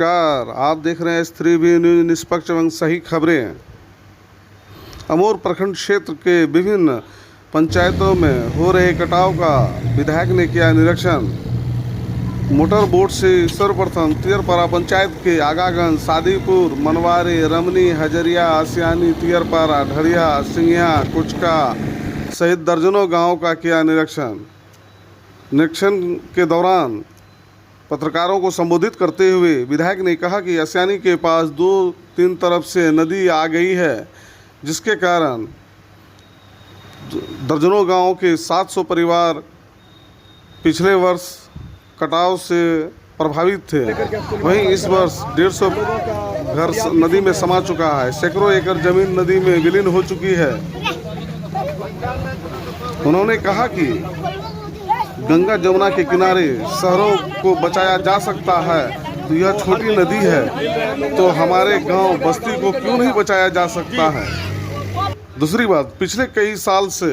नमस्कार, आप देख रहे हैं S3B न्यूज़, निष्पक्ष एवं सही खबरें। अमोर प्रखंड क्षेत्र के विभिन्न पंचायतों में हो रहे कटाव का विधायक ने किया निरीक्षण। मोटर बोट से सर्वप्रथम तियरपारा पंचायत के आगागंज, सादीपुर, मनवारी, रमनी, हजरिया, आसियानी, तियरपारा, ढरिया, सिंघिया, कुचका सहित दर्जनों गाँव का किया निरीक्षण। निरीक्षण के दौरान पत्रकारों को संबोधित करते हुए विधायक ने कहा कि आसियानी के पास 2-3 तरफ से नदी आ गई है, जिसके कारण दर्जनों गांवों के 700 परिवार पिछले वर्ष कटाव से प्रभावित थे। वहीं इस वर्ष 150 घर नदी में समा चुका है। सैकड़ों एकड़ जमीन नदी में विलीन हो चुकी है। उन्होंने कहा कि गंगा जमुना के किनारे शहरों को बचाया जा सकता है, तो यह छोटी नदी है, तो हमारे गांव बस्ती को क्यों नहीं बचाया जा सकता है। दूसरी बात, पिछले कई साल से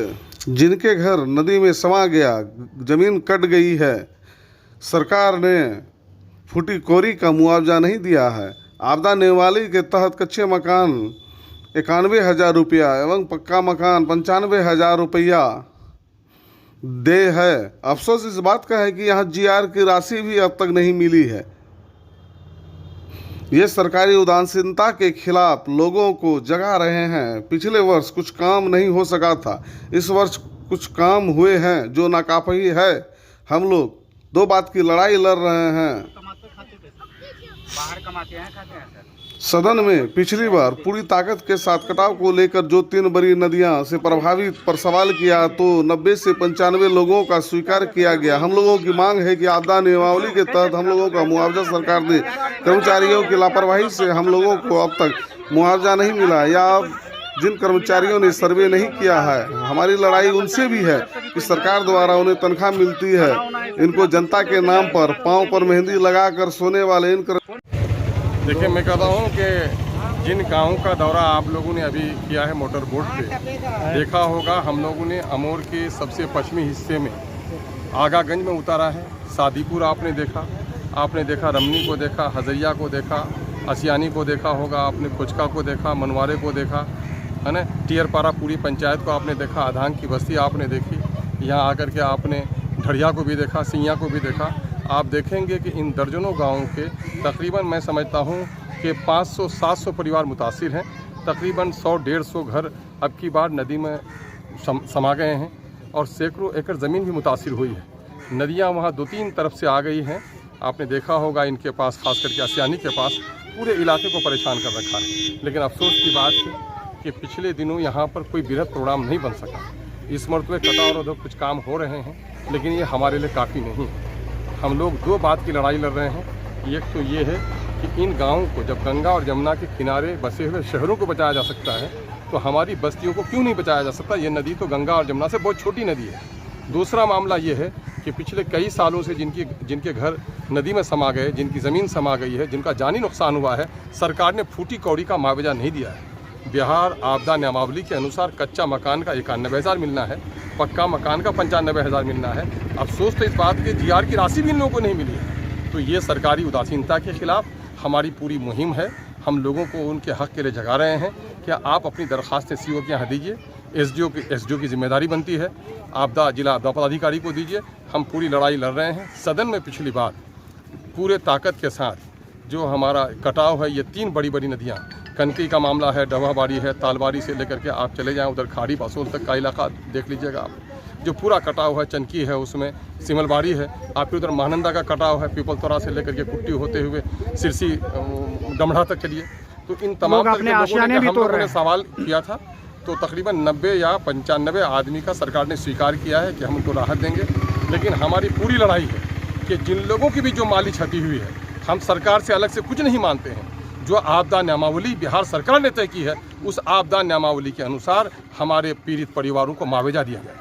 जिनके घर नदी में समा गया, जमीन कट गई है, सरकार ने फूटी कोरी का मुआवजा नहीं दिया है। आपदा निवाली के तहत कच्चे मकान 91,000 रुपया एवं पक्का मकान 95,000 रुपया दे है। अफसोस इस बात का है कि यहाँ GR की राशि भी अब तक नहीं मिली है। ये सरकारी उदासीनता के खिलाफ लोगों को जगा रहे हैं। पिछले वर्ष कुछ काम नहीं हो सका था, इस वर्ष कुछ काम हुए हैं जो नाकाफी है। हम लोग 2 बात की लड़ाई लड़ रहे हैं। सदन में पिछली बार पूरी ताकत के साथ कटाव को लेकर जो 3 बड़ी नदियां से प्रभावित पर सवाल किया, तो 90 से 95 लोगों का स्वीकार किया गया। हम लोगों की मांग है कि आपदा नियमावली के तहत हम लोगों का मुआवजा सरकार दे। कर्मचारियों की लापरवाही से हम लोगों को अब तक मुआवजा नहीं मिला, या जिन कर्मचारियों ने सर्वे नहीं किया है, हमारी लड़ाई उनसे भी है कि सरकार द्वारा उन्हें तनख्वाह मिलती है। इनको जनता के नाम पर पाँव पर मेहंदी लगाकर सोने वाले इन देखिए, मैं कहता हूँ कि जिन गाँवों का दौरा आप लोगों ने अभी किया है मोटर बोट पे, देखा होगा हम लोगों ने अमोर के सबसे पश्चिमी हिस्से में आगागंज में उतारा है। सादीपुर आपने देखा रमनी को देखा, हजरिया को देखा, आसियानी को देखा होगा आपने, कुचका को देखा, मनवारे को देखा, है ना, तियरपारा पूरी पंचायत को आपने देखा, आधांग की बस्ती आपने देखी, यहाँ आकर के आपने ढरिया को भी देखा, सिंघिया को भी देखा। आप देखेंगे कि इन दर्जनों गाँवों के तकरीबन मैं समझता हूँ कि 500-700 परिवार मुतासिर हैं। तकरीबन 100-150 घर अब की बार नदी में समा गए हैं और सैकड़ों एकड़ ज़मीन भी मुतासिर हुई है। नदियाँ वहाँ 2-3 तरफ से आ गई हैं। आपने देखा होगा इनके पास, खास करके आसियानी के पास, पूरे इलाके को परेशान कर रखा है। लेकिन अफसोस की बात है कि पिछले दिनों यहाँ पर कोई बृहद प्रोग्राम नहीं बन सका। इस मरतबे कटाव और कुछ काम हो रहे हैं, लेकिन ये हमारे लिए काफ़ी नहीं है। हम लोग 2 बात की लड़ाई लड़ रहे हैं। एक तो ये है कि इन गाँवों को, जब गंगा और यमुना के किनारे बसे हुए शहरों को बचाया जा सकता है, तो हमारी बस्तियों को क्यों नहीं बचाया जा सकता। ये नदी तो गंगा और यमुना से बहुत छोटी नदी है। दूसरा मामला ये है कि पिछले कई सालों से जिनके घर नदी में समा गए, जिनकी ज़मीन समा गई है, जिनका जानी नुकसान हुआ है, सरकार ने फूटी कौड़ी का मुआवजा नहीं दिया है। बिहार आपदा नियमावली के अनुसार कच्चा मकान का 91,000 मिलना है, पक्का मकान का 95,000 मिलना है। अफसोस तो इस बात की GR की राशि भी इन लोगों को नहीं मिली है। तो ये सरकारी उदासीनता के खिलाफ हमारी पूरी मुहिम है। हम लोगों को उनके हक़ के लिए जगा रहे हैं। क्या आप अपनी दरख्वास्तें CO के यहाँ दीजिए, SDO की जिम्मेदारी बनती है, जिला आपदा पदाधिकारी को दीजिए। हम पूरी लड़ाई लड़ रहे हैं। सदन में पिछली बार पूरे ताकत के साथ जो हमारा कटाव है, ये 3 बड़ी नदियाँ, कनकी का मामला है, डवाबाड़ी है, तालबाड़ी से लेकर के आप चले जाएं उधर खाड़ी बसोल तक का इलाका देख लीजिएगा आप, जो पूरा कटाव है। चनकी है, उसमें सिमलबाड़ी है, आपके उधर महानंदा का कटाव है, पीपलतोरा से लेकर के कुट्टी होते हुए सिरसी डमढ़ा तक चलिए। तो इन तमाम हम लोगों ने सवाल किया था, तो तकरीबन 90 या 95 आदमी का सरकार ने स्वीकार किया है कि हम उनको राहत देंगे। लेकिन हमारी पूरी लड़ाई है कि जिन लोगों की भी जो माली क्षति हुई है, हम सरकार से अलग से कुछ नहीं मानते हैं। जो आपदा नियमावली बिहार सरकार ने तय की है, उस आपदा नियमावली के अनुसार हमारे पीड़ित परिवारों को मुआवजा दिया जाए।